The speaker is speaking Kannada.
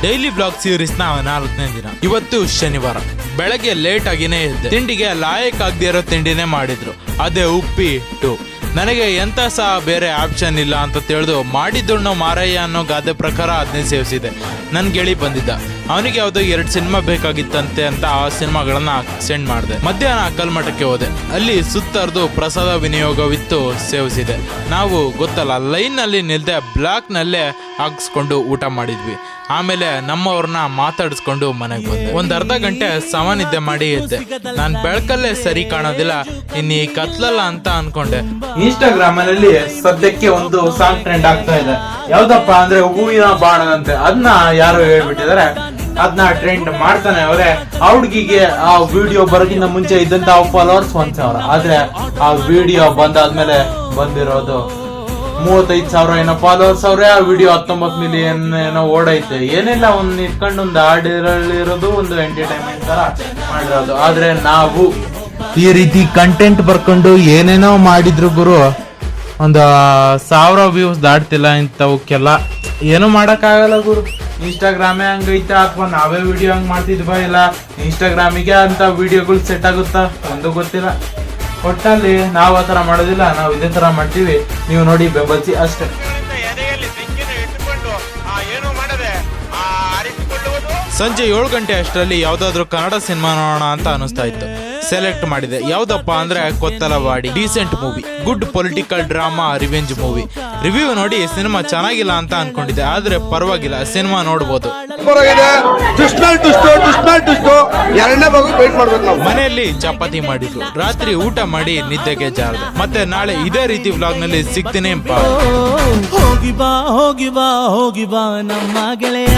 ಡೈಲಿ ಬ್ಲಾಗ್ ಸೀರೀಸ್ ನ 4ನೇ ದಿನ. ಇವತ್ತು ಶನಿವಾರ. ಬೆಳಗ್ಗೆ ಲೇಟ್ ಆಗಿನೇ ಇದ್ದೆ. ತಿಂಡಿಗೆ ಲಾಯಕ್ ಆಗದೆ ಇರೋ ತಿಂಡಿನೇ ಮಾಡಿದ್ರು, ಅದೇ ಉಪ್ಪಿಟ್ಟು. ನನಗೆ ಎಂತ ಸಹ ಬೇರೆ ಆಪ್ಷನ್ ಇಲ್ಲ ಅಂತ ತಿಳಿದು ಮಾಡಿದ್ದುಣ್ಣು ಮಾರಯ್ಯ ಅನ್ನೋ ಗಾದೆ ಪ್ರಕಾರ ಅದನ್ನೇ ಸೇವಿಸಿದೆ. ನನ್ನ ಗೆಳಿ ಬಂದಿದ್ದ, ಅವನಿಗೆ ಯಾವುದೋ 2 ಸಿನಿಮಾ ಬೇಕಾಗಿತ್ತಂತೆ ಅಂತ ಆ ಸಿನಿಮಾಗಳನ್ನ ಸೆಂಡ್ ಮಾಡಿದೆ. ಮಧ್ಯಾಹ್ನ ಕಲ್ಮಠಕ್ಕೆ ಹೋದೆ. ಅಲ್ಲಿ ಸುತ್ತರ್ದು ಪ್ರಸಾದ ವಿನಿಯೋಗವಿತ್ತು, ಸೇವಿಸಿದೆ. ನಾವು ಗೊತ್ತಲ್ಲ, ಲೈನ್ನಲ್ಲಿ ನಿಲ್ದೆ ಬ್ಲಾಕ್ನಲ್ಲೇ ಹಾಕ್ಸ್ಕೊಂಡು ಊಟ ಮಾಡಿದ್ವಿ. ಆಮೇಲೆ ನಮ್ಮವ್ರನ್ನ ಮಾತಾಡಿಸ್ಕೊಂಡು ಮನೆಗೆ ಬಂದೆ. ಒಂದು ಅರ್ಧ ಗಂಟೆ ಸಮನಿದ್ದೆ ಮಾಡಿ ಇದ್ದೆ. ನಾನು ಬೆಳಕಲ್ಲೇ ಸರಿ ಕಾಣೋದಿಲ್ಲ, ಇನ್ನು ಈ ಕತ್ಲಲ್ಲ ಅಂತ ಅನ್ಕೊಂಡೆ. ಇನ್ಸ್ಟಾಗ್ರಾಮ್ ಅಲ್ಲಿ ಸದ್ಯಕ್ಕೆ ಒಂದು ಸಾಂಗ್ ಟ್ರೆಂಡ್ ಆಗ್ತಾ ಇದೆ. ಯಾವ್ದಪ್ಪ ಅಂದ್ರೆ ಹೂವಿನ ಬಾಣದಂತೆ. ಅದನ್ನ ಯಾರು ಹೇಳ್ಬಿಟ್ಟಿದ್ದಾರೆ, ಅದನ್ನ ಟ್ರೆಂಡ್ ಮಾಡ್ತಾನೆ ಅವರೇ. ಆ ಹುಡುಗಿಗೆ ಆ ವಿಡಿಯೋ ಬರೋಕ್ಕಿಂತ ಮುಂಚೆ ಇದ್ದಂತ ಫಾಲೋವರ್ಸ್ 1,000. ಆದ್ರೆ ಆ ವಿಡಿಯೋ ಬಂದಾದ್ಮೇಲೆ ಬಂದಿರೋದು 35,000 ಏನೋ ಫಾಲೋವರ್ಸ್ ಅವ್ರೆ. ಆ ವಿಡಿಯೋ 19 ಮಿಲಿಯನ್ ಏನೋ ಓಡೈತೆ. ಏನಿಲ್ಲ, ಒಂದ್ ಇಟ್ಕೊಂಡು ಒಂದು ಹಾಡಿರೋದು, ಒಂದು ಎಂಟರ್ಟೈನ್ಮೆಂಟ್ ತರ ಮಾಡಿರೋದು. ಆದ್ರೆ ನಾವು ಈ ರೀತಿ ಕಂಟೆಂಟ್ ಬರ್ಕೊಂಡು ಏನೇನೋ ಮಾಡಿದ್ರು ಗುರು, ಒಂದು 1000 ವ್ಯೂಸ್ ದಾಟ್ತಿಲ್ಲ. ಇಂಥವಕ್ಕೆಲ್ಲ ಏನು ಮಾಡಕ್ಕಾಗಲ್ಲ ಗುರು. ಇನ್ಸ್ಟಾಗ್ರಾಮೇ ಹಂಗೈತೆ, ಅಥವಾ ನಾವೇ ವಿಡಿಯೋ ಹಂಗ್ ಮಾಡ್ತಿದ್ವಾ, ಇಲ್ಲ ಇನ್ಸ್ಟಾಗ್ರಾಮಿಗೆ ಅಂತ ವಿಡಿಯೋಗಳು ಸೆಟ್ ಆಗುತ್ತಾ ಒಂದು ಗೊತ್ತಿಲ್ಲ. ಒಟ್ಟಲ್ಲಿ ನಾವು ಆ ತರ ಮಾಡೋದಿಲ್ಲ, ನಾವು ಇದೇ ತರ ಮಾಡ್ತೀವಿ. ನೀವು ನೋಡಿ ಬೆಂಬಲಿಸಿ ಅಷ್ಟೇ. ಸಂಜೆ 7 ಗಂಟೆ ಅಷ್ಟರಲ್ಲಿ ಯಾವ್ದಾದ್ರು ಕನ್ನಡ ಸಿನಿಮಾ ನೋಡೋಣ ಅಂತ ಅನಿಸ್ತಾ ಇತ್ತು. ಸೆಲೆಕ್ಟ್ ಮಾಡಿದೆ. ಯಾವ್ದಪ್ಪ ಅಂದ್ರೆ Kothalavadi. Decent movie, good political drama, revenge movie. Review ನೋಡಿ ಸಿನಿಮಾ ಚೆನ್ನಾಗಿಲ್ಲ ಅಂತ ಅನ್ಕೊಂಡಿದ್ದೆ, ಆದ್ರೆ ಪರವಾಗಿಲ್ಲ, ಸಿನಿಮಾ ನೋಡ್ಬೋದು. ಮನೆಯಲ್ಲಿ ಚಪಾತಿ ಮಾಡಿದ್ರು. ರಾತ್ರಿ ಊಟ ಮಾಡಿ ನಿದ್ದೆಗೆ ಜಾರದೆ. ಮತ್ತೆ ನಾಳೆ ಇದೇ ರೀತಿ ವ್ಲಾಗ್ ನಲ್ಲಿ ಸಿಗ್ತೀನಿ. ಹೋಗಿ ಬಾ ಹೋಗಿ ಬಾ ಹೋಗಿ ಬಾ ನಮ್ಮ ಗೆಳೆಯ.